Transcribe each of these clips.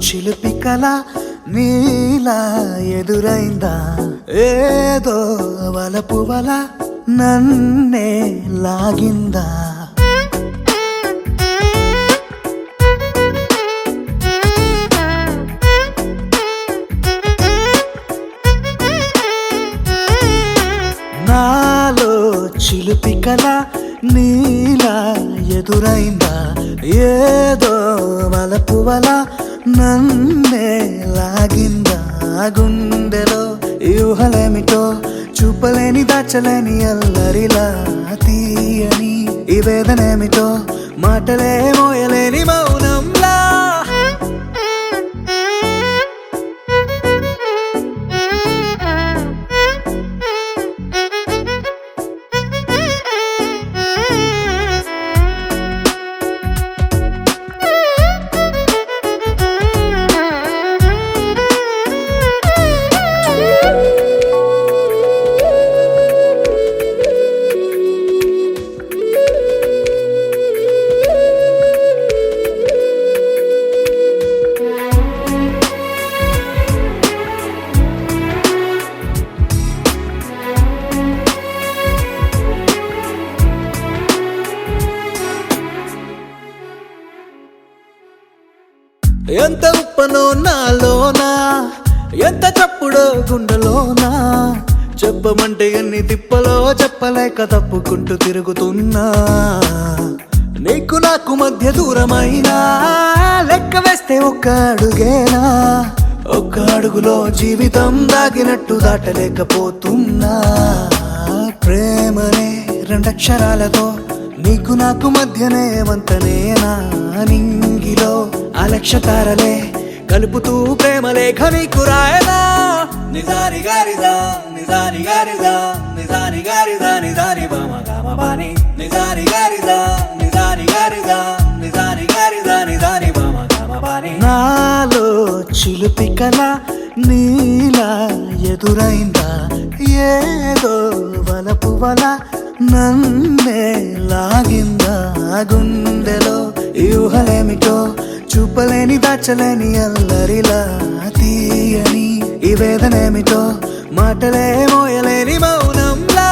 చిలిపి కల నీలా ఎదురైందా ఏదో వలపు వల నన్నే లాగిందా నాలో చిలిపి కల నీలా ఎదురైందా ఏదో వలపు వల నన్నే లాగిందా గుండెలో ఊహలేమిటో చూపలేని దాచలేని అల్లరిలా తీయని ఈ వేదనేమిటో మాటలే మోయలేని మౌనంలా ఎంత ఉప్పనో నాలోనా ఎంత చప్పుడో గుండెలోనా చెప్పమంటే ఎన్ని తిప్పలో చెప్పలేక తప్పుకుంటూ తిరుగుతున్నా నీకు నాకు మధ్య దూరమైనా లెక్క వేస్తే ఒక్క అడుగేనా ఒక్క అడుగులో జీవితం దాగినట్టు దాటలేకపోతున్నా ప్రేమనే రెండక్షరాలతో నీకు నాకు మధ్యనే వంతనేనా నింగిలో అలక్ష తారలే కలుపుతూ ప్రేమ లేఖ నీకు రాయనా నిజాని గారిదా నిజాని గారిదా నిజాని గారిదా నిజాని బామ గామ బాని నిజాని గారిదా నిజాని గారిదా నిజాని గారిదా నిజాని బామ గామ బాని నాలో చిలిపి కల నీలా ఎదురైందా ఏదో వలపు వల నన్నే లాగిందా గుండెలో ఊహలేమిటో చూపలేని దాచలేని అల్లరిలా తీయని ఈ వేదనేమిటో మాటలే మోయలేని మౌనంలా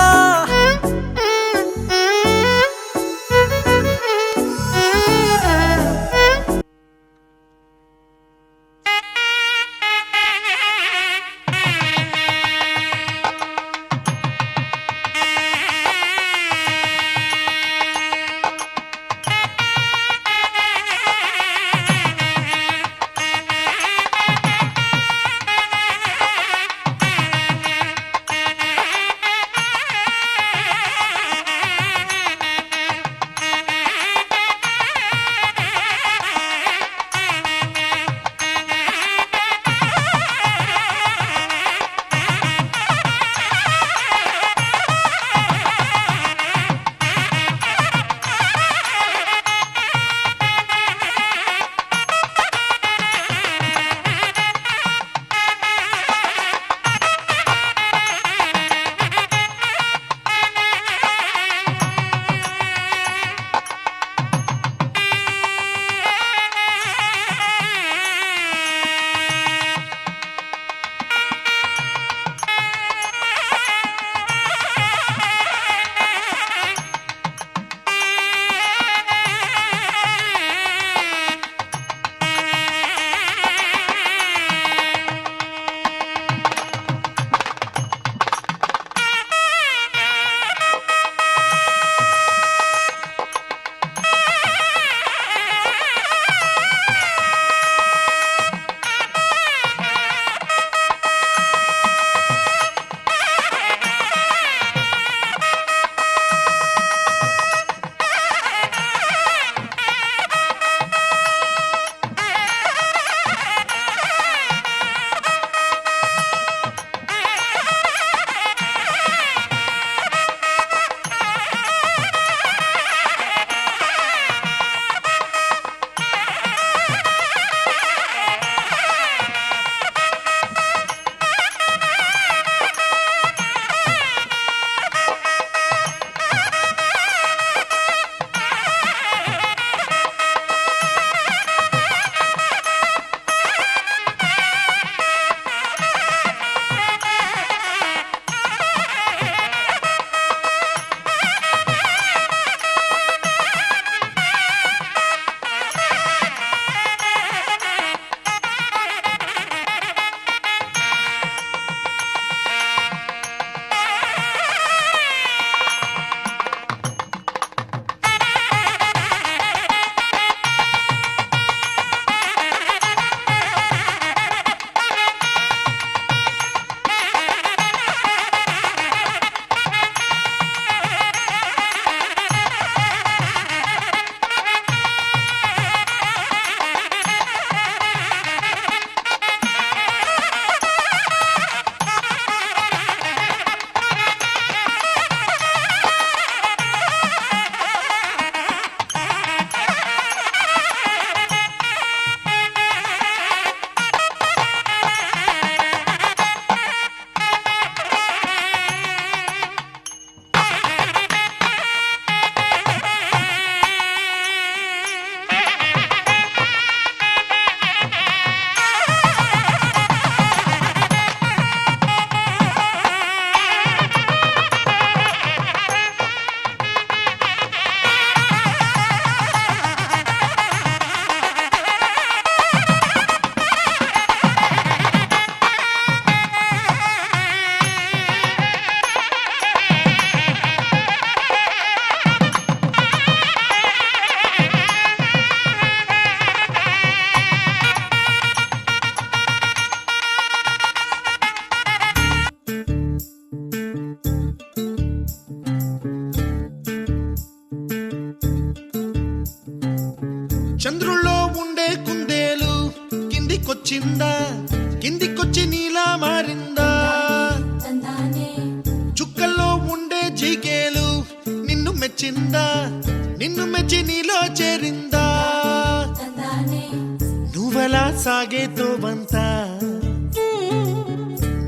చంద్రుల్లో ఉండే కుందేలు కిందికొచ్చిందా, కిందికొచ్చి నీలా మారిందా? చుక్కల్లో ఉండే జీకేలు నిన్ను మెచ్చిందా, నిన్ను మెచ్చి నీలో చేరిందా? నువ్వలా సాగేతో వంత,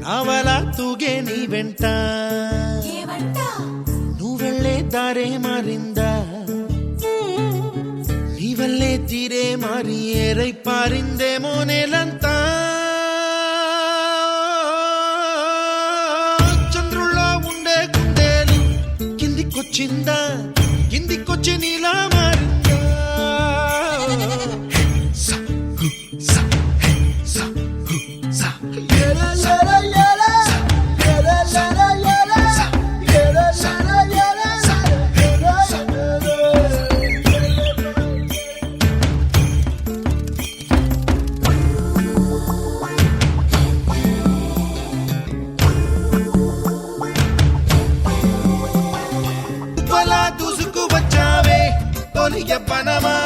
నావలా తూగే నీ వెంట, నువ్వెళ్ళే దారే మారిందా, నీ వల్లే తీరే మారి ఏరై పారిందేమో నేలంతా. చంద్రుల్లో ఉండే కుందేలు కిందికొచ్చిందా, కిందికొచ్చి నీలా మారిందా? సా, హు, సా, హే, సా, హు, సా. ఉప్పలా దూసుకు వచ్చావే తొలి యవ్వనమా,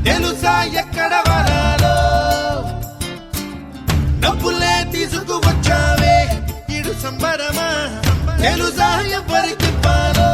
తెలుసా ఎక్కడ వరాలో? డబ్బులే తీసుకు వచ్చావే ఇడు సంబరమా, తెలుసా ఎవరికి పాలో?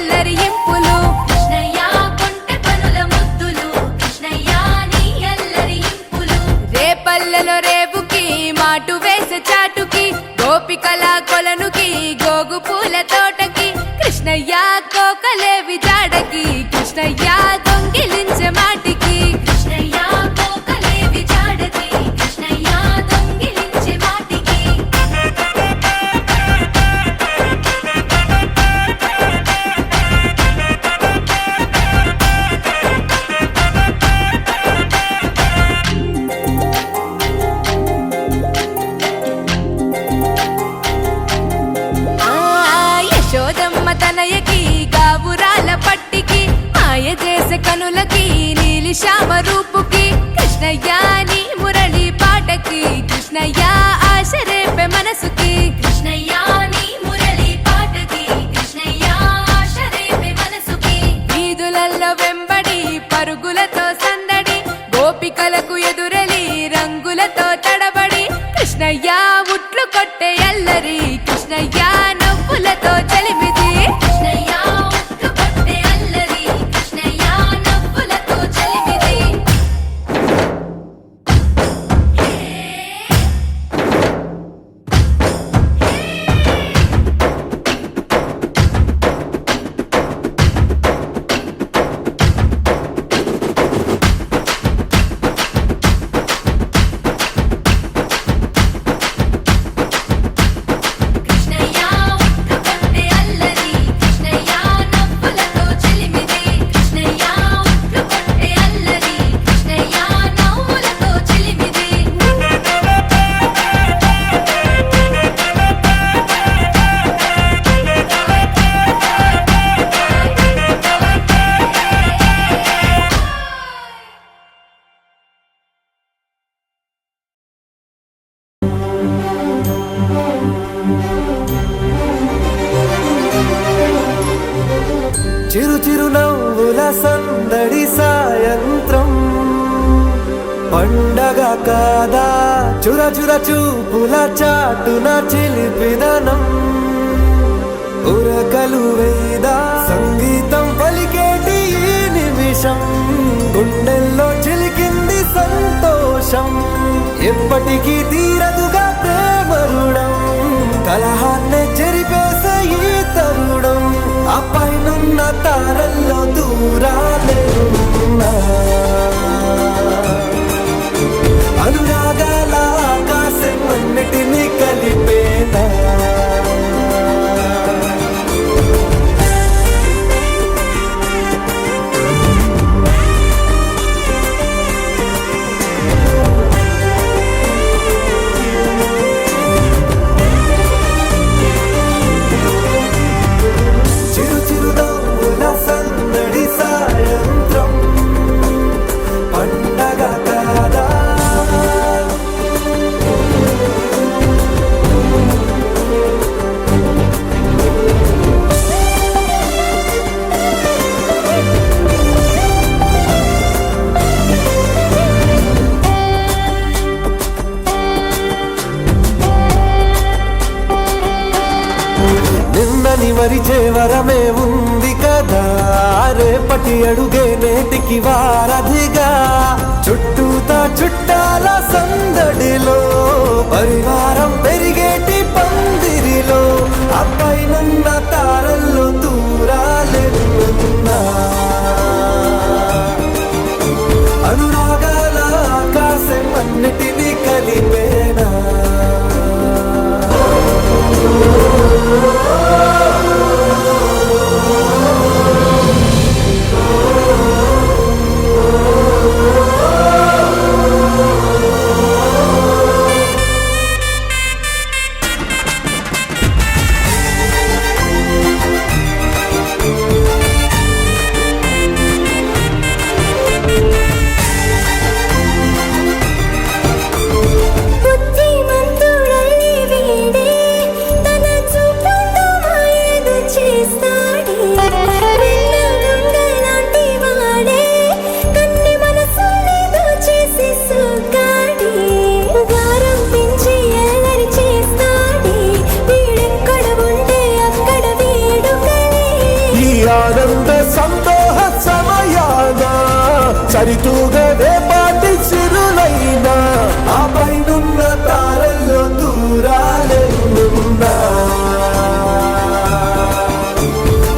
అల్లరి ఇంపులు. కృష్ణయ్య కొంటె పనుల ముద్దులు, కృష్ణయ్య నీ అల్లరి ఇంపులు. రేపల్లెలో రేపుకి మాటు వేసే చాటుకి, గోపికల కొలనుకి గోగు పూల తోటకి, కృష్ణయ్య కోకలేవి జాడకి, కృష్ణయ్య దొంగిలించే మాటికి. కృష్ణయ్య కోకలేవి జాడకి, కృష్ణయ్య దొంగిలించే మాటికి. యశోదమ్మ తనయకి గావురాల పట్టికి, మాయ చేసే కనులకి నీలి శ్యామ రూపుకి, కృష్ణయ్య నీ మురళి పాటకి, కృష్ణయ్య ఆశ రేపే మనసుకి. కృష్ణయ్య నీ మురళి పాటకి, కృష్ణయ్య ఆశ రేపే మనసుకి. వీధులల్లో వెంబడి పరుగులతో సందడి, గోపికలకు ఎదురెలి రంగులతో తడబడి, కృష్ణయ్య ఉట్లు కొట్టే అల్లరి, కృష్ణయ్య నవ్వులతో చలిమిది. కృష్ణయ్య ఉట్లు కొట్టే అల్లరి, కృష్ణయ్య నవ్వులతో చలిమిది. కృష్ణయ్య ఉట్లు కొట్టే అల్లరి, కృష్ణయ్య నవ్వులతో చలిమిది. కృష్ణయ్య ఉట్లు కొట్టే అల్లరి, కృష్ణయ్య నవ్వులతో చలిమిది. చిరు చిరు నవ్వుల సందడి సాయంత్రం, పండగ కాదా చుర చుర చూపుల చాటున చిలిపిదనం, ఉరకలు వేదా సంగీతం పలికేటి ఈ నిమిషం, గుండెల్లో చిలికింది సంతోషం, ఎప్పటికీ తీరదుగా ప్రేమ రుణం, కలహాన్నే చెరిపేసే ఈ తరుణం, ఆ పైనున్న తారల్లో దూరాలేనున్నా, అనురాగాల ఆకాశం అన్నిటినీ కలిపేనా. చిరు చిరు నవ్వుల సందడి సాయంత్రం, పండగ కాదా. నిన్నని మరిచే వరమే ఉంది కదా, రేపటి అడుగే నేటికి వారధిగా, చుట్టూతా చుట్టాల సందడిలో, పరివారం పెరిగేటి పందిరిలో, ఆ పైనున్న తారల్లో దూరాలెన్నున్నా, అనురాగాల ఆకాశం అన్నిటినీ కలిపేనా. ఆనంద సందోహ సమయాన సరితూగదే పాటి సిరులైనా ఆ పైనున్న తారల్లో దూరాలెన్నున్నా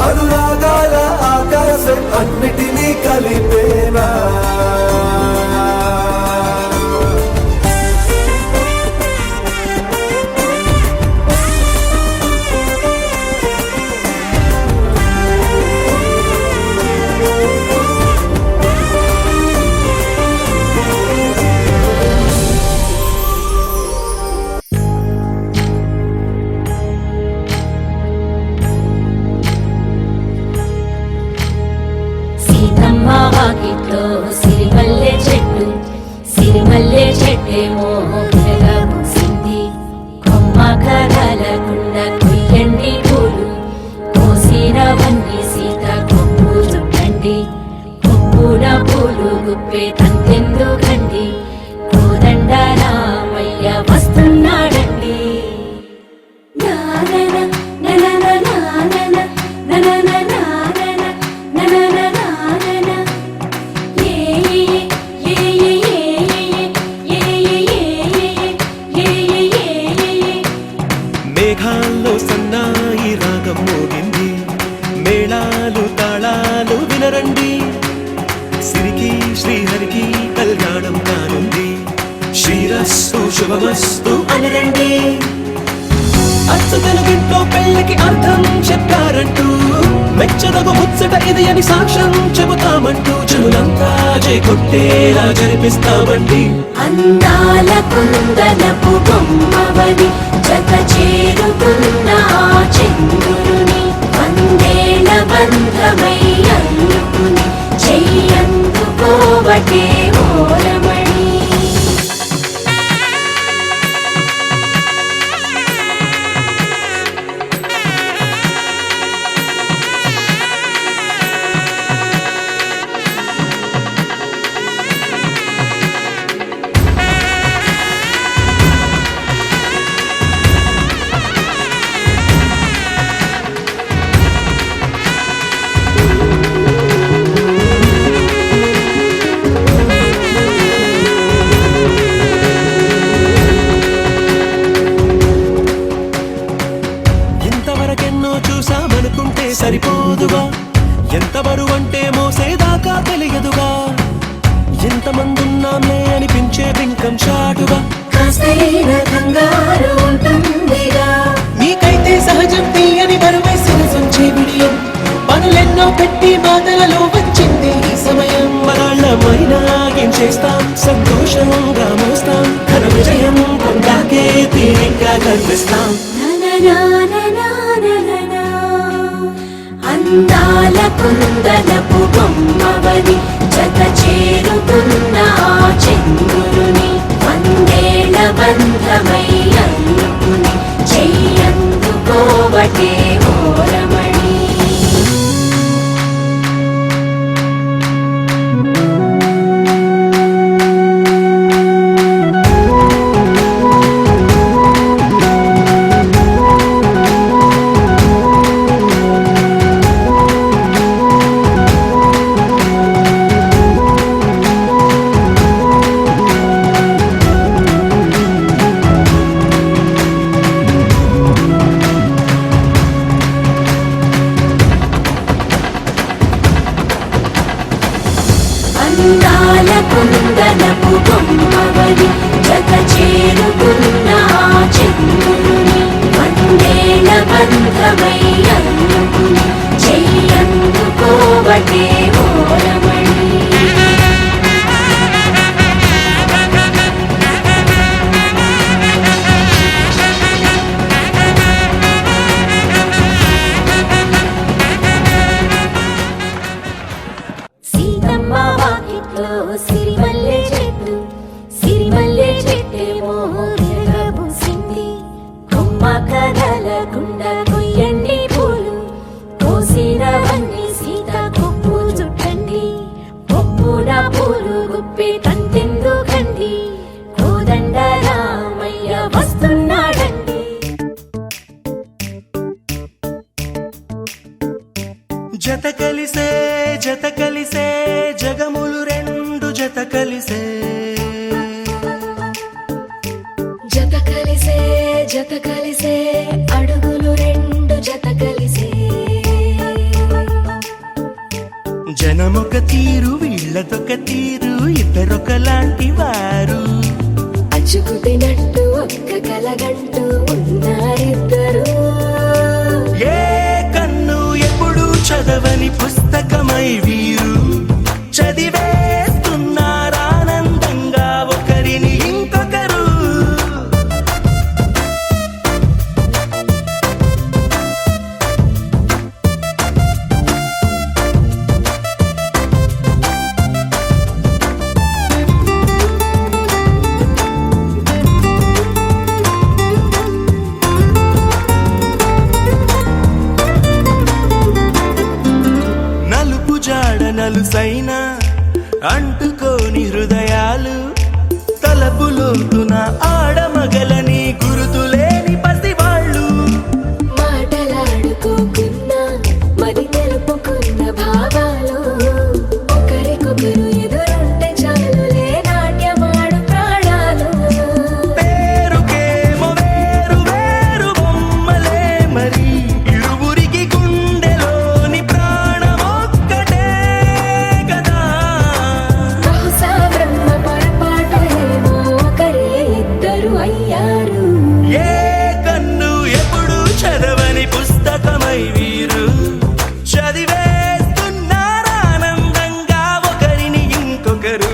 అనురాగాల ఆకాశం అన్నిటినీ కలిపేనా సీతమ్మ వాకిట్లో సిరిమల్లె చెట్టేమో పిల్లగా పూసింది. కొమ్మ కదలకుండా కొయ్యండి పూలు, కోసినవన్నీ సీత కొప్పు చుట్టండి. కొప్పున పూలు గుప్పే తంతెందుకండి, కోదండ రామయ్య వస్తున్నాడండి. నానన ననన నానన ననన నానన ననన నానన ఏ ఏ ఏ ఏ ఏ ఏ మేఘాల్లో సన్నాయి రాగం మోగింది, మేళాలు తాళాలు వినరండి. సిరికి శ్రీహరికి కళ్యాణం కానుంది, శ్రీరస్తు శుభమస్తు అనరండి. అచ్చు తెలుగింట్లో పెళ్లికి అర్థం చెప్పారంటూ, మెచ్చదగు ముచ్చట ఇది అని సాక్ష్యం చెబుతామంటూ జనులంతా కొట్టేలా జరిపిస్తామండి. అందాల కుందనపు బొమ్మవని జత చేరుకున్న ఆ చంద్రుని వందేళ్ల బంధమై అల్లుకుని చెయ్యందుకోవటే ఓరమణి. ఇంతవరకెన్నో చూసామనుకుంటే సరిపోదుగా, ఎంత బరువంటే మోసేదాకా తెలియదుగా. ఎంతమందున్నామే అనిపించే బింకం చాటుగా, కాస్తైన కంగారు ఉంటుందిగా. నీకైతే సహజం తీయని బరువై సొంచే విడియం. పనులెన్నో పెట్టి బాధలలో వచ్చింది ఈ సమయం. మనాళ్ళమైనా ఏం చేస్తాం, సంతోషంగా మోస్తాం. ఘన విజయం పొందాకే తీరిగ్గా కనిపిస్తాం. నననాననానననా. అందాల కుందనపు బొమ్మవని జత చేరుకున్న ఆ చంద్రుని వందేళ్ల బంధమై అల్లుకుని చెయ్యందుకోవటే ఓరమణి. అందాల కుందనపు బొమ్మవని జత చేరుకున్న ఆ చంద్రుని వందేళ్ల బంధమై అల్లుకుని చెయ్యందుకోవటే ఓరమణి. సీతమ్మ వాకిట్లో సిరిమల్లె చెట్టేమో పిల్లగా పూసింది. కొమ్మ కదలకుండా కొయ్యండి పూలు, కోసినవన్నీ సీత కొప్పు చుట్టండి. కొప్పున పూలు గుప్పే తంతెందుకండి, కోదండ రామయ్య వస్తున్నాడండి. జత కలిసే జగములు రెండు జత కలిసే జత కలిసే అడుగులు రెండు జత కలిసే జనమొక తీరు వీళ్ళదొక తీరు ఇద్దరొకలాంటి వారు అచ్చుకుతినట్టు ఒక్క కలగంటూ ఉన్నారిద్దరు ఏ కన్ను ఎప్పుడు చదవని పుస్తకమై వీరు చదివేస్తున్నారానందంగా ఒకరిని ఇంకొకరు నలుపు జాడ నలుసైన అంటుకోని హృదయాలు తలపులోతున ఆడమగలని గురుతులేని పసివాళ్ళు మాటలాడుకోకున్నా మరి తెలుపుకున్న భావాలు ఒకరికొకరు ఎదురుంటే చాలులే నాట్యమాడు ప్రాణాలు పేరుకేమో వేరు వేరు బొమ్మలే మరి ఇరువురికి గుండెలోని ప్రాణమొక్కటే కదా బహుశా బ్రహ్మ పొరపాటు ఏమో ఒకరే ఇద్దరు అయ్యారు ఏ కన్ను ఎప్పుడు చదవని పుస్తకమై వీరు చదివేస్తున్నారానందంగా ఒకరిని ఇంకొకరు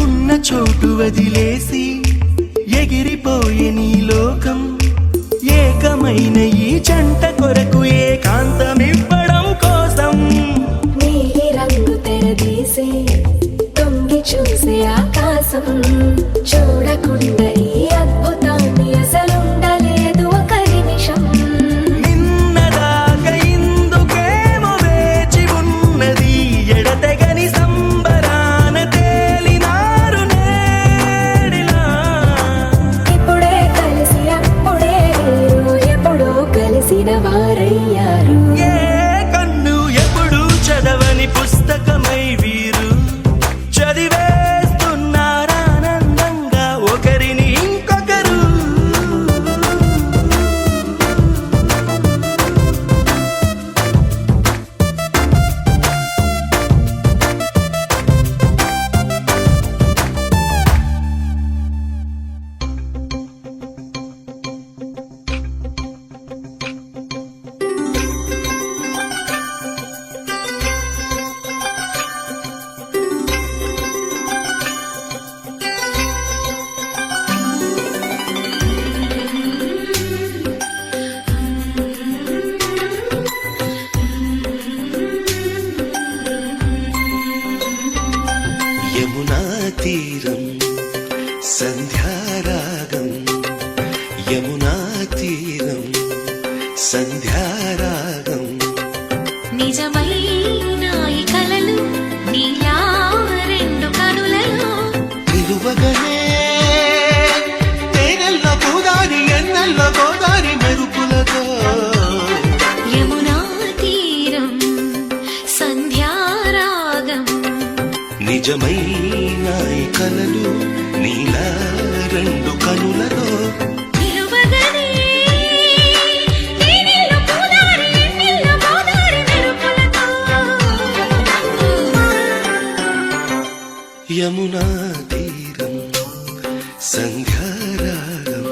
ఉన్న చోటు వదిలేసి ఎగిరిపోయే నీ లోకం ఏకమైన ఈ జంట కొరకు ఏకాంతమివ్వడం కోసం నీలి రంగు తెరదీసే తొంగి చూసే ఆకాశం చూడకుండా ఈ అద్భుతాన్ని అసలుండలేదు ఒక నిమిషం నిన్నదాకా ఇందుకేమో వేచి ఉన్నది ఎడతెగని సంబరాన తేలినారు నేడిలా ఇప్పుడే కలిసి అప్పుడే వేరు ఎప్పుడో కలిసిన వారయ్యారు ఏ కన్ను ఎప్పుడు చదవని పుస్తకమై వీరు చదివేస్తున్నారానందంగా ఒకరిని ఇంకొకరు యమునా తీరం సంధ్యారాగం యమునా తీరం సంధ్యారాగం నిజమైన ఈ కలలు నీలా రెండు కనులలో నిలువగనే తేనెల్లో గోదారి ఎన్నెల్లో గోదారి మెరుపులతో యమునా తీరం సంధ్యారాగం నిజమైన ఈ కలలు నీలా రెండు కనులలో నిలువగనే తేనెల్లో గోదారి ఎన్నెల్లో గోదారి మెరుపులతో యమునా తీరం సంధ్యారాగం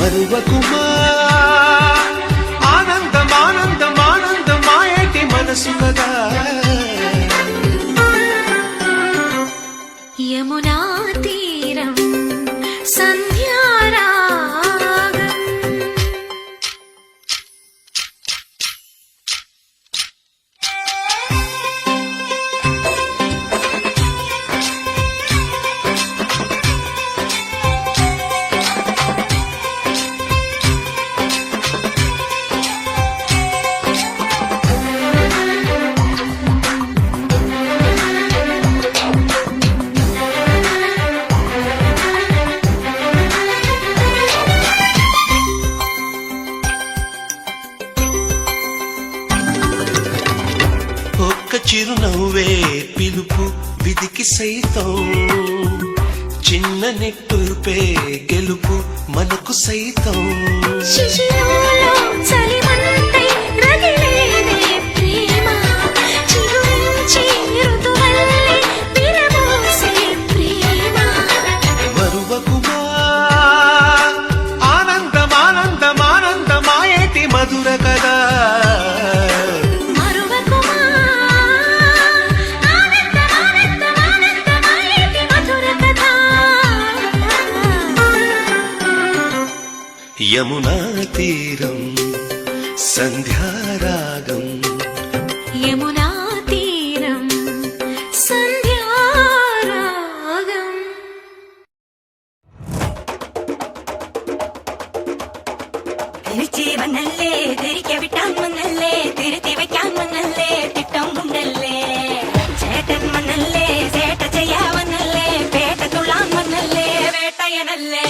మరువకుమా ఆనందం ఆనందం ఆనందం మాయేటి మనసు కదా యమునా తీరం సంధ్యారాగం చిరునవ్వే పిలుపు విధికి సైతం చిన్న నెట్టుపే గెలుపు మనకు సైతం శిశిరంలో చలిమంటై రగిలేదే ప్రేమ చిగురించి ఋతువల్లే విరబోసే ప్రేమ మరువకుమా ఆనందం ఆనందం ఆనందం మాయేటి మధుర కదా యమునా తీరం సంధ్యారాగం యమునా తీరం సంధ్యారాగం തിരിച്ച് വന്നല്ലേ തിരികെ വിട്ടാൻ വന്നല്ലേ തിരുത്തി വെക്കാൻ വന്നല്ലേ തിട്ടം കൊണ്ടല്ലേ ചേട്ടൻ വന്നല്ലേ ചേട്ട ചെയ്യാ വന്നല്ലേ പേട്ട തുള്ളാൻ വന്നല്ലേ വേട്ടയനല്ലേ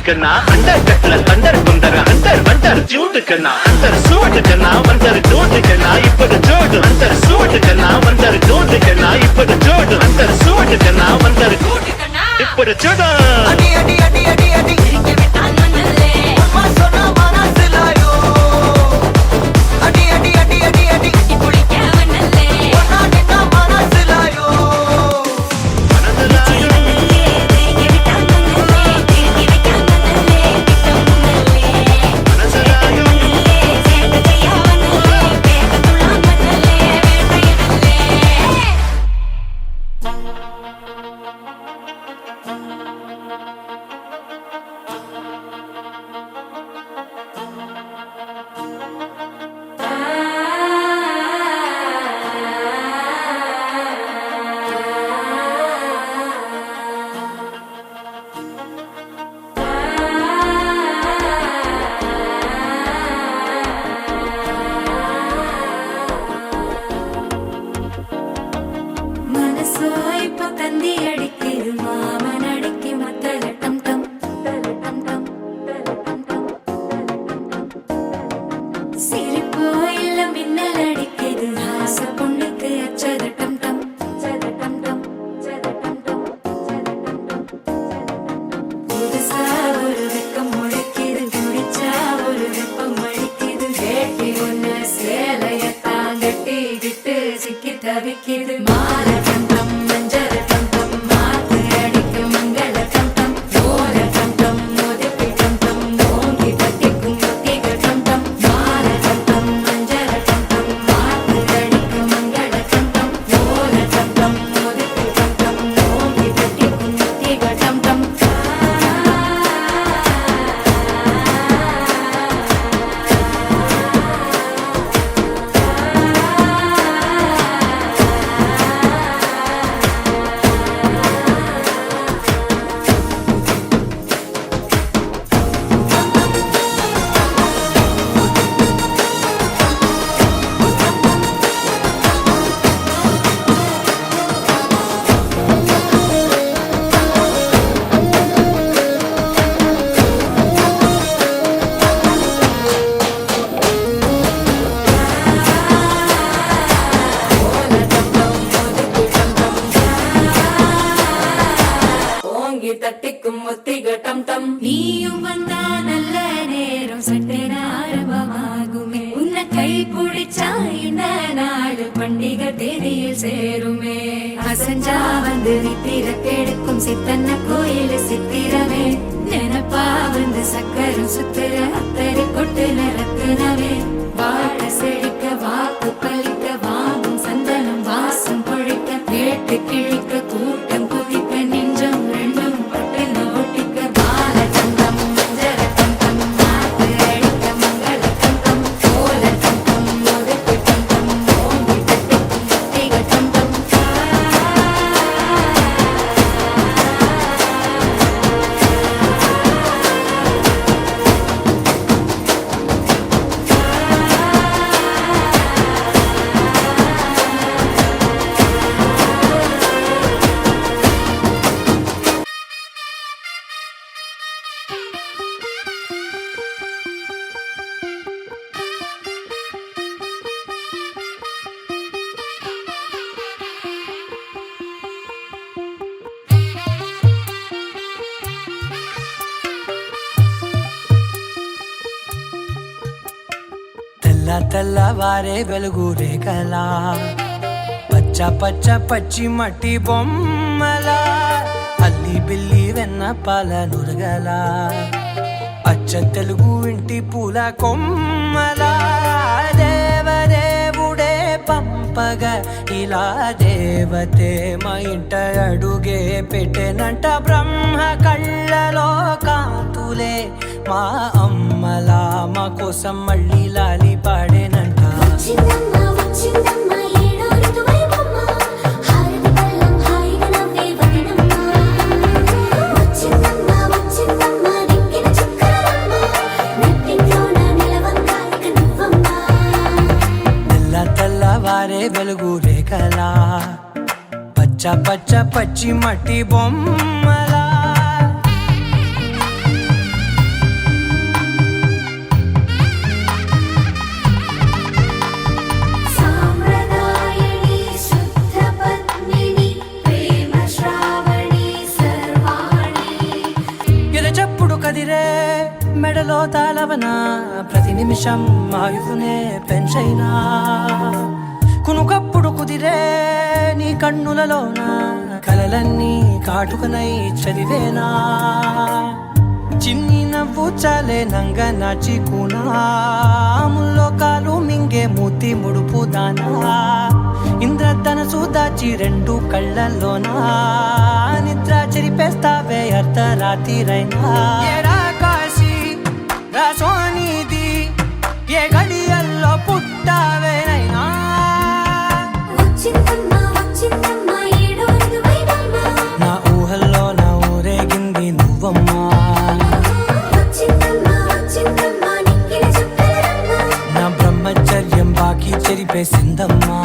கண்ணா அண்டர் கட்டல கண்டர் குண்டர் அண்டர் வண்டர் ஜூடு కన్నా అందరు సోటు కన్నా అందరు డోటు కన్నా ఇప్పుడు జోడు అందరు సోటు కన్నా అందరు డోటు కన్నా ఇప్పుడు జోడు అందరు సోటు కన్నా అందరు ఇప్పుడు చూడు అడి అడి అడి అడి అడి తిరిగి విటామన్నలే అమ్మ సోనా మనసులాయో అడి అడి అడి అడి అడి ఇప్పుడు క్యావన్నలే ఒన్నా నిన్న మనసులాయో మనసులాయో తిరిగి విటామన్నలే తిరిగి విటామన్నలే విటామన్నలే మనసులాయో సేట చేయవన్నలే పేద తులామన్నలే వేటయనలే മനസ്സോ ഇപ്പൊ തന്തി അടിക്കരു മാമനടിക്ക് മത്തലട്ടം ടം തലട്ടം ടം തലട്ടം ടം സിരിപ്പോ ഇല്ല മിന്നലടിക്കരു ഹാസ പൊണ്ണുക്ക് അച്ചതട്ടം ടം ചതട്ടം ടം ചതട്ടം ടം പുതുസാ ഒരു വെക്കം മുഴക്കിയത് കുടിച്ചാ ഒരു വെപ്പം മഴിക്കിയത് കേട്ടി ഒന്ന് സേലയത്താൻ കെട്ടി കിട്ട് ചിക്കി തവിക്കിത് മാലട്ടം ടം മഞ്ചരട്ടം ടം മാത്ത് അടിക്ക് മംഗളട്ടം ടം ഓലട്ടം ടം ഒതുക്കിട്ടം ടം ഓങ്കി തട്ടിക്കും ഒത്തികട്ടം ടം മാലട്ടം ടം മഞ്ചരട്ടം ടം മാത്ത് അടിക്ക് മംഗളട്ടം ടം ഓലട്ടം ടം ഒതുക്കിട്ടം ടം ഓങ്കി തട്ടിക്കും ഒത്തികട്ടം ടം ஓங்கி தட்டிக்கும் ஒத்திகட்டம் டம் நீயும் வந்தா நல்ல நேரம் சட்டென ஆரம்பமாகுமே உன்னை கை பிடிச்சா இந்த நாடு பண்டிகை தேதியில் சேருமே அசஞ்சா வந்து நித்திர கெடுக்கும் சித்தன்ன கோயில் சித்திரமே நினப்பா வந்து சக்கரம் சுத்துற அத்தரு கொட்டுல ரத்தினவே வாழ செழிக்க வாக்கு பலிக்க வாங்கும் சந்தனம் வாசம் பொழிக்க கேட்டு கிழிக்க கூட்டம் குதிக்க நெஞ்சம் ரெண்டும் பட்டுன ஒட்டிக்க பாலட்டம் டம் மஞ்சரட்டம் டம் மாத்து அடிக்க மங்களட்டம் டம் ஓலட்டம் டம் ஒதுக்கிட்டம் டம் ஓங்கி தட்டிக்கும் ஒத்திகட்டம் டம் తెల్ల తెల్లవారే వెలుగు రేఖలా పచ్చ పచ్చ పచ్చి మట్టి బొమ్మలా అల్లి బిల్లి వెన్న పాల నురగలా అచ్చ తెలుగు ఇంటి పూల కొమ్మలా దేవదేవుడే పంపగా ఇలా దేవతే మా ఇంట అడుగే పెట్టెనంట బ్రహ్మ కళ్ళలో కాంతులే మా అమ్మలా మా కోసం మళ్ళీ లాలి పాడేనంట వచ్చిందమ్మ వచ్చిందమ్మ ఏడో ఋతువైవమ్మ హారతి పళ్ళం హాయిగా నవ్వే వదినమ్మ వచ్చిందమ్మ వచ్చిందమ్మ దిక్కిన చుక్కలమ్మ నెట్టింట్లోన నిలవంగా ఇక నువ్వమ్మ తెల్ల తెల్లవారే వెలుగు రేఖలా పచ్చ పచ్చ పచ్చి మట్టి బొమ్మలా సెలవనా ప్రతి నిమిషం ఆయువునే పెంచైనా కునుకప్పుడు కుదిరే నీ కన్నులలోన కలలన్నీ కాటుకనై చదివేనా చిన్ని నవ్వు చాలే నంగ నాచి కూనాముల్లో కాలు మింగే మూతి ముడుపు దానా ఇంద్రధనసు దాచి రెండు కళ్ళల్లోనా నిద్ర చెరిపేస్తావే అర్ధరాత్రిరైనా ఏరా కాశీ రా సోనిది ఏ గడియల్లో పుట్టావేనైనా వచ్చిందమ్మా వచ్చిందమ్మా ఏడో ఋతువైవమ్మా నా ఊహల్లో నా ఊరేగింది నువ్వమ్మా వచ్చిందమ్మా వచ్చిందమ్మా నిక్కిన చుక్కలమ్మా నా బ్రహ్మచర్యం బాకీ చెరిపేసిందమ్మా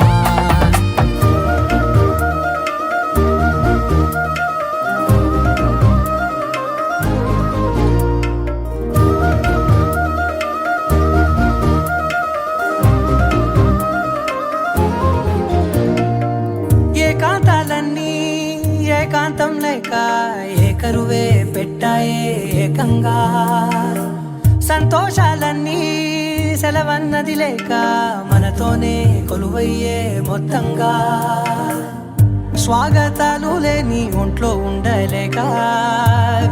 ఏకాంతాలన్నీ ఏకాంతం లేక ఏకరువే పెట్టాయే ఏకంగా సంతోషాలన్నీ సెలవన్నది లేక మనతోనే కొలువయ్యే మొత్తంగా స్వాగతాలు లేని ఒంట్లో ఉండలేక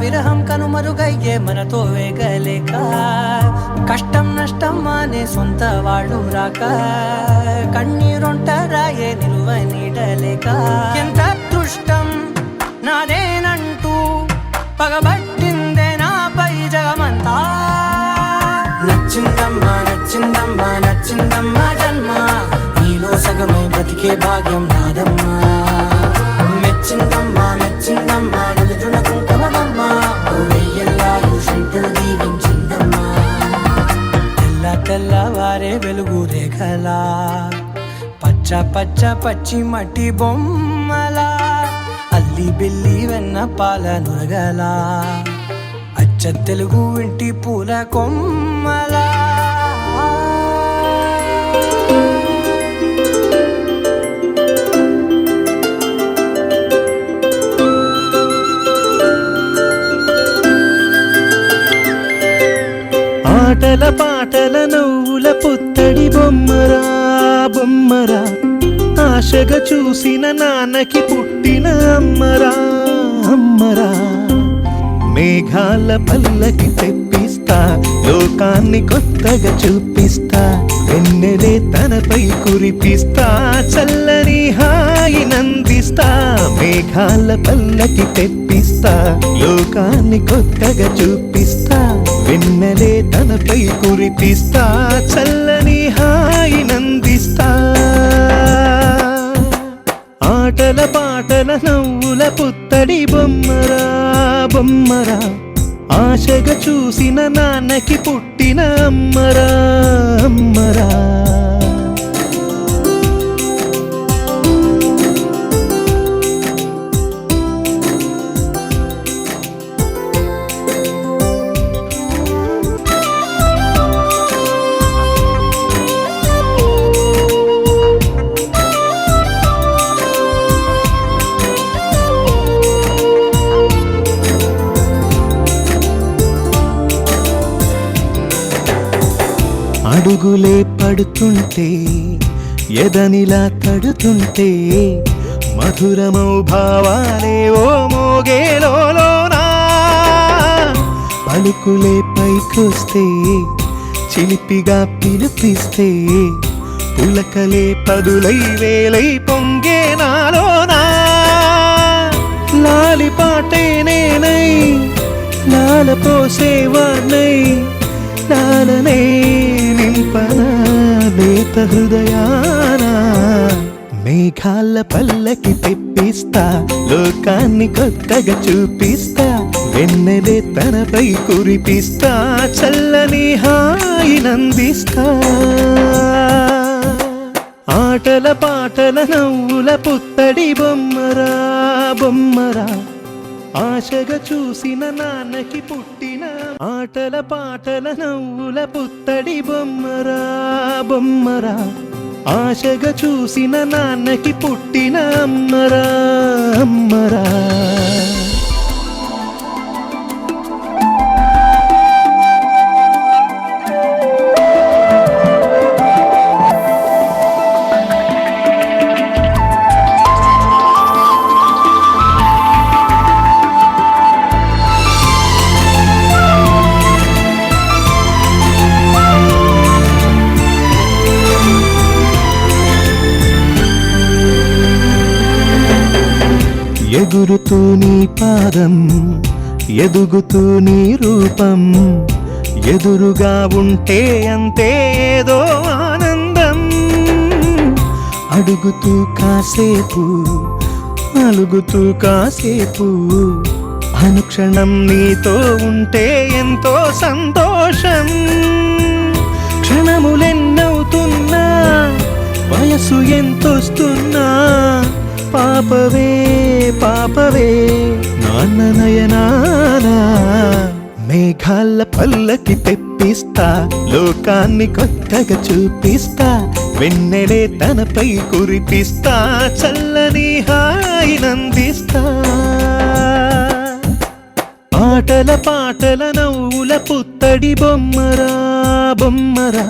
విరహం కనుమరుగయ్యే మనతో వేగలేక కష్టం నష్టం అనే సొంత వాళ్ళు రాక కన్నీరొంటరాయే నిలువ నీడలేక ఎంత అదృష్టం నాదేనంటూ పగబట్టిందే నాపై జగమంతా నచ్చిందమ్మా నచ్చిందమ్మా నచ్చిందమ్మా జన్మ నీలో సగమై బ్రతికే భాగ్యం నాదమ్మా మెచ్చిందమ్మా మెచ్చిందమ్మా నుదుటిన కుంకుమమ్మా వెయ్యల్లాలు శంకులు దీవించిందమ్మా తెల్ల తెల్లవారే వెలుగు రేఖలా పచ్చ పచ్చ పచ్చి మట్టి బొమ్మలా అల్లి బిల్లి వెన్న పాల నురగలా అచ్చ తెలుగు ఇంటి పూల కొమ్మలా ఆటల పాటల నవ్వుల పుత్తడి బొమ్మరా బొమ్మరా ఆశగా చూసిన నాన్నకి పుట్టిన అమ్మరా అమ్మరా మేఘాల పల్లకి తెప్పిస్తా లోకాన్ని కొత్తగా చూపిస్తా వెన్నెలే తనపై కురిపిస్తా చల్లని హాయి నందిస్తా మేఘాల పల్లకి తెప్పిస్తా లోకాన్ని కొత్తగా చూపిస్తా వెన్నెలే తనపై కురిపిస్తా చల్లని హాయి నందిస్తా ఆటల పాటల నవ్వుల పుత్తడి బొమ్మరా బొమ్మరా ఆశగా చూసిన నాన్నకి పుట్టిన అమ్మరా అమ్మరా అడుగులే పడుతుంటే ఎదనిలా తడుతుంటే మధురమౌ భావాలే ఓ మోగేలోనా పలుకులే పైకొస్తే చిలిపిగా పిలిపిస్తే పులకలే పదులై వేలై పొంగే నాలోనా లాలి పాటే నేనై లాల పోసేవాణ్ణై లాలనే నింపనా లేత హృదయాన మేఘాల పల్లకి తెప్పిస్తా లోకాన్ని కొత్తగా చూపిస్తా వెన్నెలే తనపై కురిపిస్తా చల్లని హాయి నందిస్తా ఆటల పాటల నవ్వుల పుత్తడి బొమ్మరా బొమ్మరా ఆశగా చూసిన నాన్నకి పుట్టిన ఆటల పాటల నవ్వుల పుత్తడి బొమ్మరా బొమ్మరా ఆశగా చూసిన నాన్నకి పుట్టిన అమ్మరా అమ్మరా ఎగురుతూ నీ పాదం ఎదుగుతూ నీ రూపం ఎదురుగా ఉంటే అంతే ఏదో ఆనందం అడుగుతూ కాసేపు అలుగుతూ కాసేపు అనుక్షణం నీతో ఉంటే ఎంతో సంతోషం క్షణములెన్నవుతున్నా వయసు ఎంతొస్తున్నా పాపవే పాపవే నాన్న నయనానా మేఘాల పల్లకి తెప్పిస్తా లోకాన్ని కొత్తగా చూపిస్తా వెన్నెలే తనపై కురిపిస్తా చల్లని హాయినందిస్తా ఆటల పాటల నవ్వుల పుత్తడి బొమ్మరా బొమ్మరా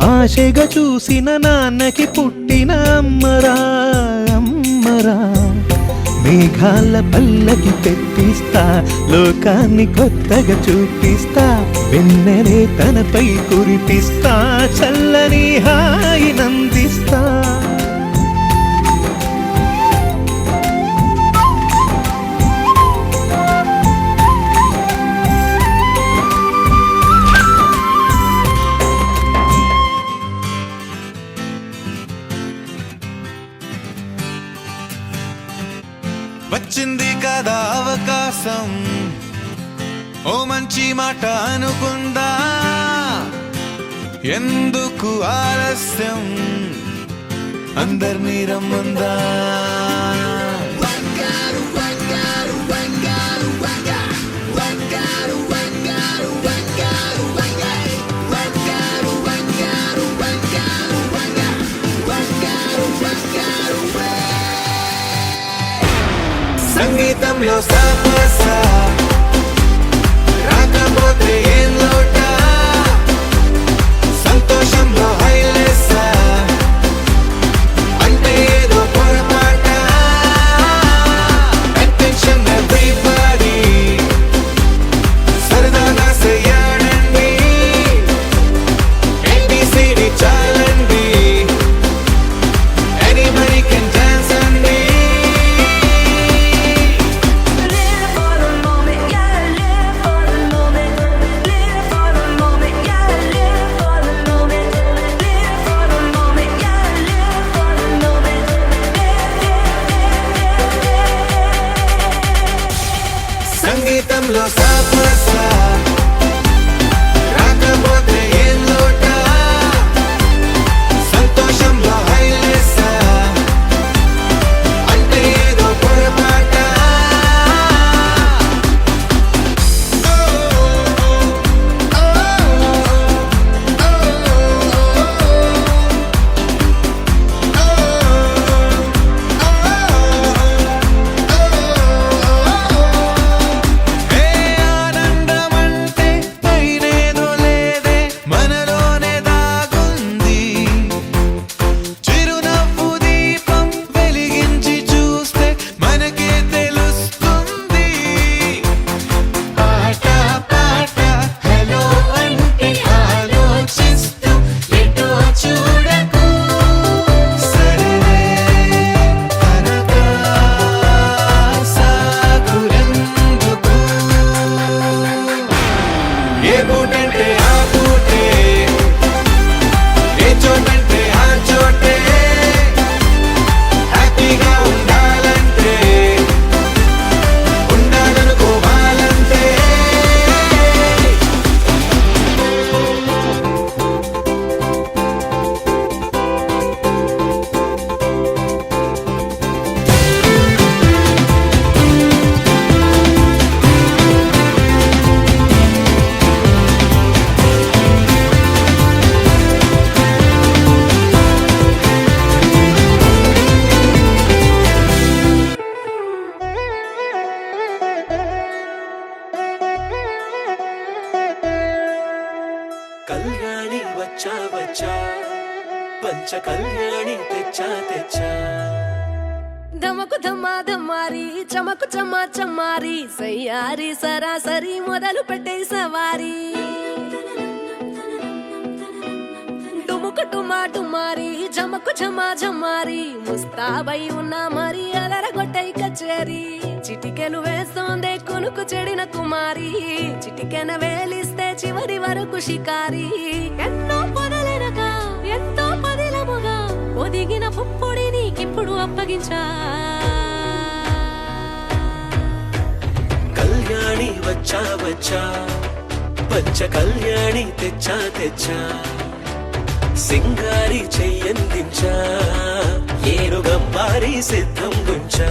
ఆశగా చూసిన నాన్నకి పుట్టిన అమ్మరా అమ్మరా మేఘాల పల్లకి తెప్పిస్తా లోకాన్ని కొత్తగా చూపిస్తా వెన్నెలే తనపై కురిపిస్తా చల్లని హాయినందిస్తా వచ్చింది కదా అవకాశం ఓ మంచి మాట అనుకుందా ఎందుకు ఆలస్యం అందర్నీ రమ్మందా సంగీతంలో సాపసా రాకపోతే ఏం లోట సంతోషంలో హైలెస్సా అంటే ఏదో పొరపాట అటెన్షన్ ఎవ్రీబడీ సరదాగా చేయాలండి ABCD చాలండి ఎనీబడీ కెన్ డాన్స్ అండి సంగీతంలో సాపసా రాకపోతే ఏం లోట సంతోషంలో హైలెస్సా అంటే ఏదో పొరపాట ఆనందమంటే పైనేదో లేదే మనలోనే దాగుంది చిరునవ్వు దీపం వెలిగించి చూస్తే మనకే తెలుస్తుంది పాట పాట హలో అంటే ఆలోచిస్తూ ఎటో చూడకు సరే అనగా సాగురెందుకు ఏ పూటంటే ఆ పూటే ఏ చోటంటే ఆ చోటే హ్యాపీగా ఉండాలంటే ఉండాలనుకోవాలంటే కళ్యాణి వచ్చా వచ్చా పంచ కళ్యాణి తెచ్చా తెచ్చా ధమకు ధమ్మా ధమ్మారి చమకు చమ్మా చమ్మారి సయ్యారి సరాసరి మొదలు పెట్టే సవారీ డుమ్ టుముకు టుమాటు మారి జమకు ఝమా ఝమారి ముస్తాబై ఉన్నా మరి అలరగొట్టై కచేరి చిటికెలు వేస్తోందే కొనుకు చెడిన కుమారి చిటికెన వేలిస్తే చివరి వరకు షికారి ఎన్నో పొదలెనగా ఎంతో పదిలముగా ఒదిగిన పుప్పొడి నీకిప్పుడు అప్పగించా కళ్యాణి వచ్చా వచ్చా పంచ కళ్యాణి తెచ్చా తెచ్చా సింగారి చెయ్యందించా ఏనుగంబారి సిద్ధం గుంచా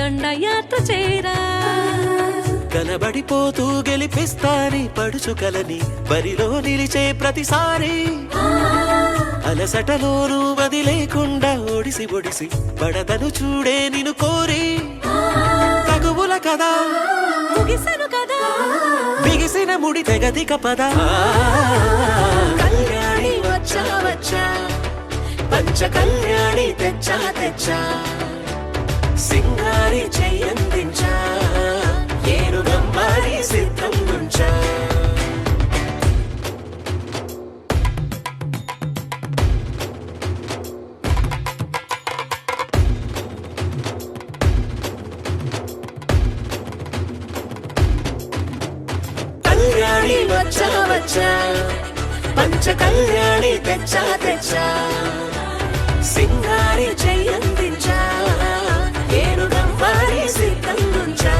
దండయాత్ర చేరా కనబడిపోతూ గెలిపిస్తాని పడుచుకలని బరిలో నిలిచే ప్రతిసారి అలసటలోనూ వదిలేకుండా ఒడిసి ఒడిసి పడతను చూడే నిన్ను కోరి తగువుల కదా ముగిసను కదా బిగిసిన ముడి తెగదిక పద కళ్యాణి వచ్చా వచ్చా పంచ కళ్యాణి తెచ్చా తెచ్చా సింగారి చెయ్యందించా ఏనుగంబారి సిద్ధం గుంచా కళ్యాణి వచ్చా వచ్చా పంచ కళ్యాణి తెచ్చా తెచ్చా సింగారి చెయ్యందించా ఏనుగంబారి సిద్ధం గుంచా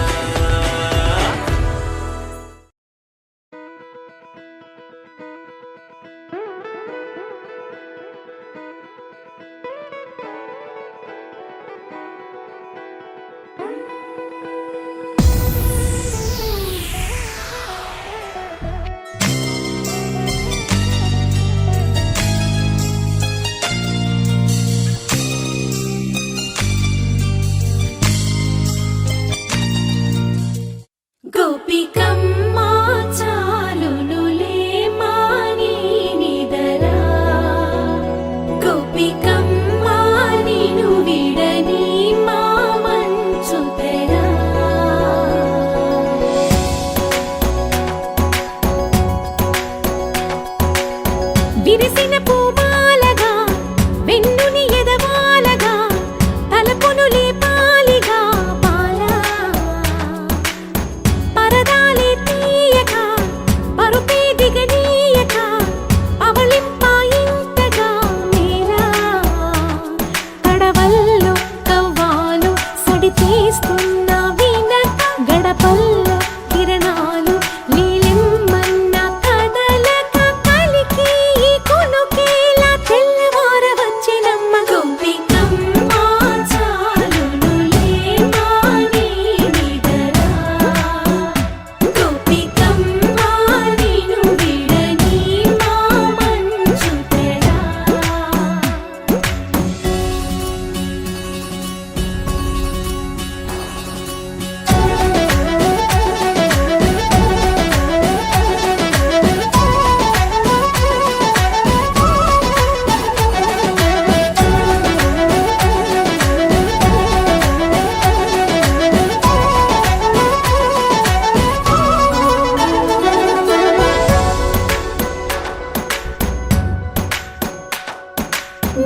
గోపికమ్మా చాలునులే మాని నిదరా గోపికమ్మా నిను విడని మా మంచుతెరా విరిసిన పూమాలగా వెన్నుని ఎదవాలగా తలపును లేపాలిగా బాలా పరదాలే తీయక పరుపే దిగనీయక అవళింపాయింతగా మేరా కడవల్లో కవ్వాలు సడి చేస్తున్న వినక గడపల్లో కిరణాలు నీలిమ్మన్న కదలక కలికి ఈ కొనుకేలా తెల్లవార వచ్చినమ్మ గోపికమ్మ చాలునులే మాని నిదరా గోపికమ్మ నిను విడని మా మంచుతెరా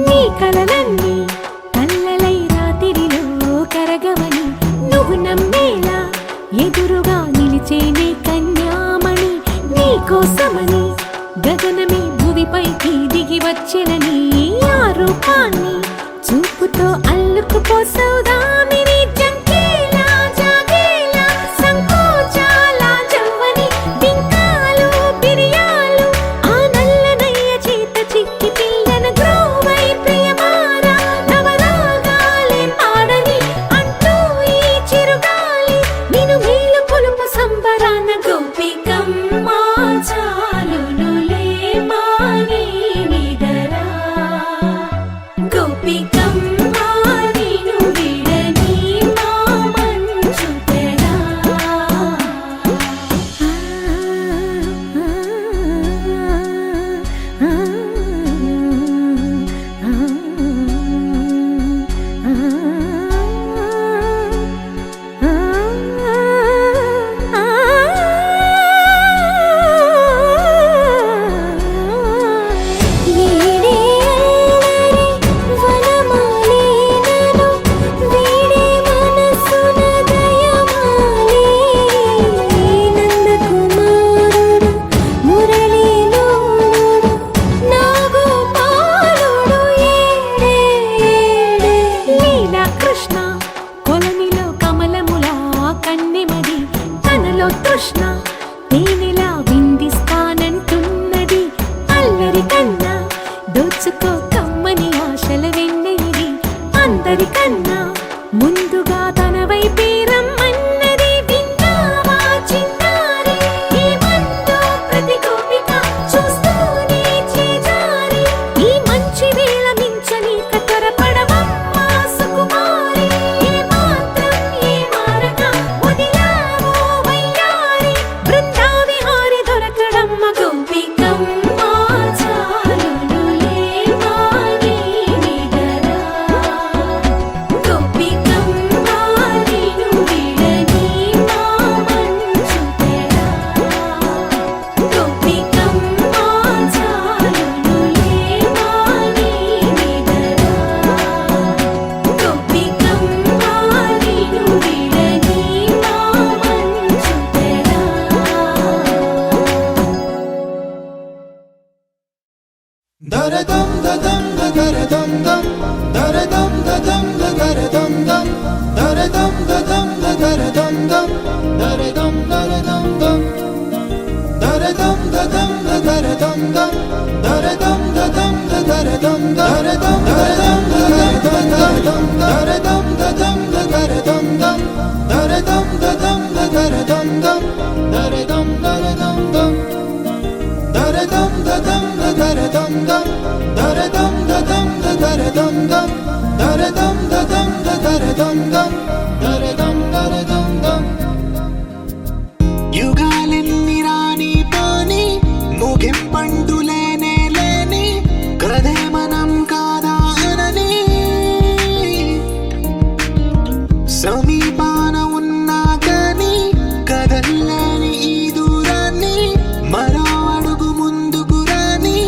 నీ కలలన్నీ కల్లలై రాత్రిలో కరగవని నువ్వు నమ్మేలా ఎదురుగా నిలిచేనే కన్యామణి నీ కోసమని గగనమే భువిపైకి దిగి వచ్చెనని ఆ రూప అందాన్ని చూపుతో అల్లుకుపో సౌదామిని జంకేలా జాగేలా సంకోచాల జవ్వని బింకాలు బిరియాలు ఆ నల్లనయ్య చేత చిక్కి పిల్లన గ్రోవై ప్రియమారా నవరాగాలే పాడని అంటూ ఈ చిరుగాలి నిన్ను మేలు పొలుపు సంబరాన గోపికమ్మ చాలునులే మాని నిదరా గోపికమ్మ నిన్ను విడని మా మంచు తెరా కృష్ణ కొలనిలో కమలములా కన్నెమది తనలో తృష్ణ తేనెలా విందిస్తానంటున్నది అల్లరి కన్నా దోచుకో కమ్మని ఆశల వెన్నెయిది అందరికన్నా ముందుగా తన వైపే రమ్మన్నది విన్నావా చిన్నారి ఏమందో ప్రతి గోపిక చూస్తూనే చేజారి ఈ మంచి వేళ మించని కతరపడవమ్మ సుకుమారి ఏ మాత్రం ఏ మారక వదిలావో వయ్యారి బృందావిహారి దొరకడమ్మ గోపికమ్మ చాలునులే మాని నిదరా గోపికమ్మ నిన్ను విడని మా మంచు తెరా గోపికమ్మ చాలునులే మాని నిదరా గోపికమ్మ నిన్ను విడని మా మంచు తెరా దరదం దదం దరదం దం దరదం దదం దరదం దం దరదం దదం దరదం దం దరదం దరదం దం దరదం దదం దరదం దం దరదం దదం దరదం దరదం దదం దరదం దరదం దదం దరదం దం దరదం దదం దరదం దం దరదం దరదం దం దరదం దదం దరదం దం దరదం దదం దరదం దం దరదం దదం దరదం దం దరదం దరదం దం యుగాలెన్ని రాని పోని ముగింపంటూ లేనే లేని కదే మనం కాదా అనని సమీపాన ఉన్నా కానీ కదల్లేని ఈ దూరాన్ని మరో అడుగు ముందుకు రాని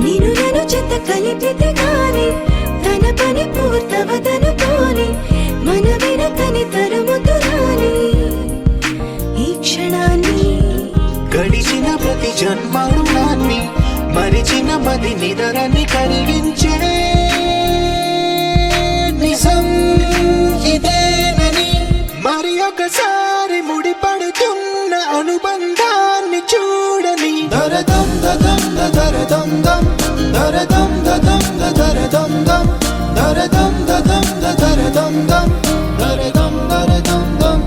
నిన్ను నన్ను చెత్త కలిపితే గాని తన పని పూర్తవదనుకోని మన వెనకని తరుముతురాని ఈ క్షణాన్ని గడిచిన ప్రతి జన్మరుణాన్ని మరిచిన మది నిదరని కలిగించే నిజం ఇదేనని మరి ఒకసారి ముడిపడుతున్న అనుబంధాన్ని చూడని దరదం దదం దరదం దం దరదం దదం దరదం దం దరదం దదం దరదం దం దరదం దరదం దం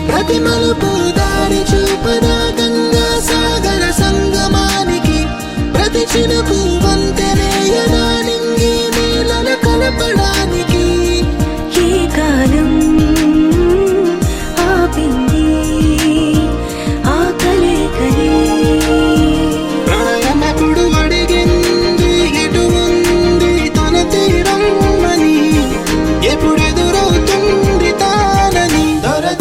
ప్రతి మలుపు దారి చూపదా గంగా సాగర సంగమానికి ప్రతి చినుకు వంతెనేయదా నింగి నీళ్ళ కలపడానికి ఏ కాలం ఆపింది ఆ కలయికని ప్రళయమప్పుడు అడిగింది ఎటు ఉంది తన తీరమ్మని ఎప్పుడెదురవుతుంది తానని దరదం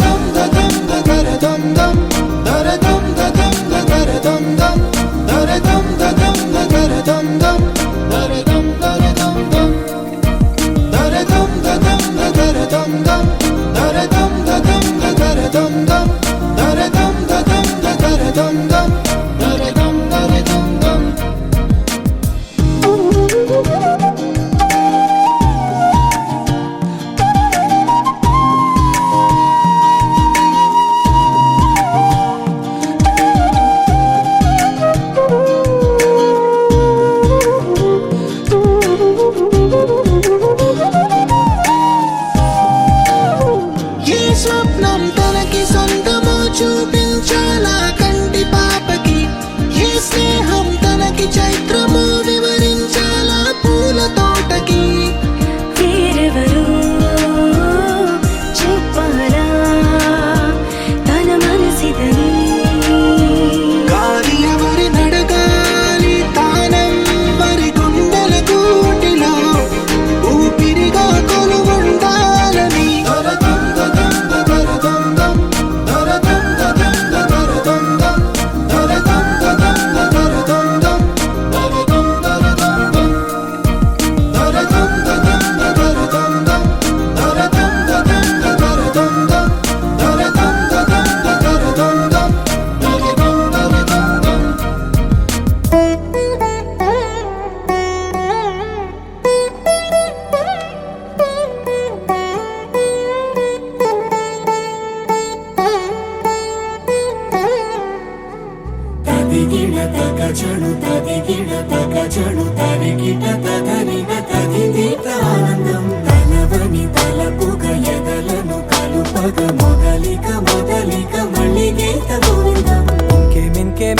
చడు తదిగిడ తగ చడు తరిగిట తదరిన తదిదీత ఆనందం తలవని తలపుగ ఎదలను కలుపగ మొదలిక మొదలిక మళ్ళీ గీత గోవిందం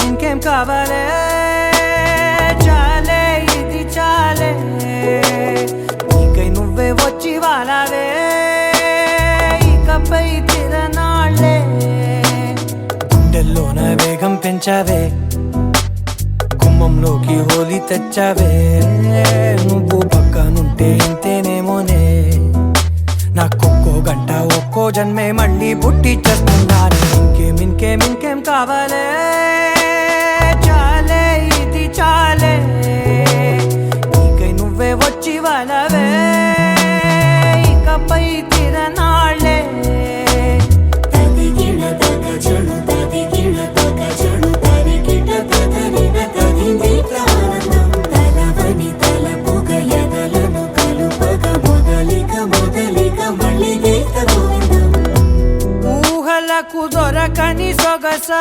ఇంకేం కావాలే చాలే ఇది చాలే నీకై నువ్వే వచ్చి వాలావే ఇకపై తిరనాళ్ళే గుండెల్లోన వేగం పెంచావే గుమ్మంలోకి హోలీ తెచ్చావే నువ్వు పక్కనుంటే ఇంతేనేమోనే నాకొక్కో గంట ఒక్కో జన్మే మళ్ళీ పుట్టి చేస్తున్నాను ఇంకేం కావాలే చాలే ఇది చాలే నీకై నువ్వే వచ్చి వాళ్ళవే ఇకపై తిరనాళ్ళే తదిగిడ తగ చెడు తదిగిడ తగ చెడు తరిగిట తదరిన తదిదీత ఆనందం తలవని తలపుగ ఎదలను కలుపగ మొదలిక మొదలిక మళ్ళీ గీత గోవిందం ఊహలకు దొరకని సొగసా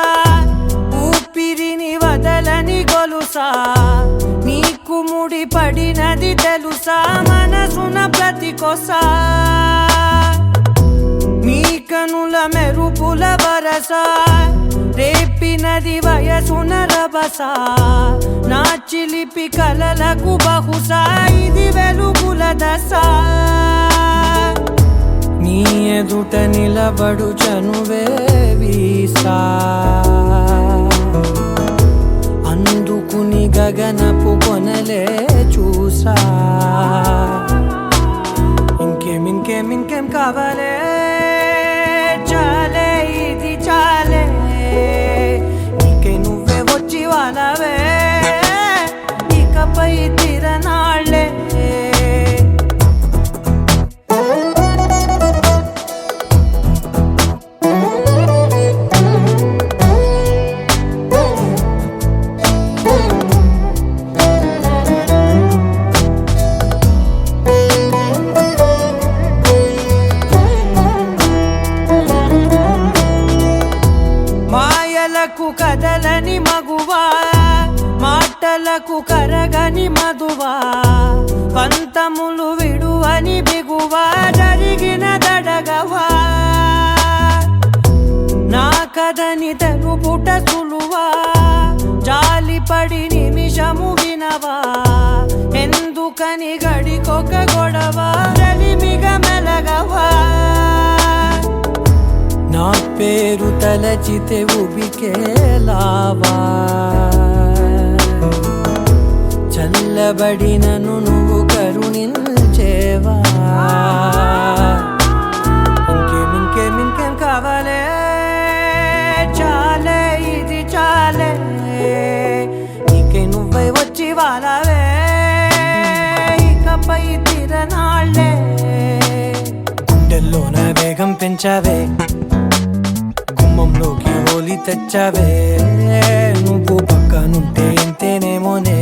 ఊపిరిని వదలని గొలుసా నీకు ముడి పడినది తెలుసా మనసున ప్రతి కొసా నీ కనుల మెరుపుల వరస రేపినది వయసున రభస నా చిలిపి కలలకు బహుశా ఇది వెలుగుల దశ నీ ఎదుట నిలబడు చనువే వీసా అందుకుని గగనపు కొనలే చూసా ఇంకేం కావాలే చాలే ఇది చాలే నీకై నువ్వే వచ్చి వాళ్ళవే ఇకపై తిరనాళ్ళే మాయలకు కదలని మగువా మాటలకు కరగని మధువా పంతములు విడువని బిగువా జరిగిన దడగవా నా కదని తెలుపుట సులువా జాలిపడి నిమిషము వినవా ఎందుకని గడికొక గొడవ రలిమిగ మెలగవా నా పేరు తలచితే ఉబికేలావా చల్లబడినను నువ్వు కరుణించేవా ఇంకేం కావాలే చాలే ఇది చాలే నీకై నువ్వై వచ్చి వాళ్ళవే ఇకపై తిరనాళ్ళే గుండెల్లోన వేగం పెంచావే గుమ్మంలోకి హోలీ తెచ్చావే నువ్వు పక్కనుంటే ఇంతేనేమోనే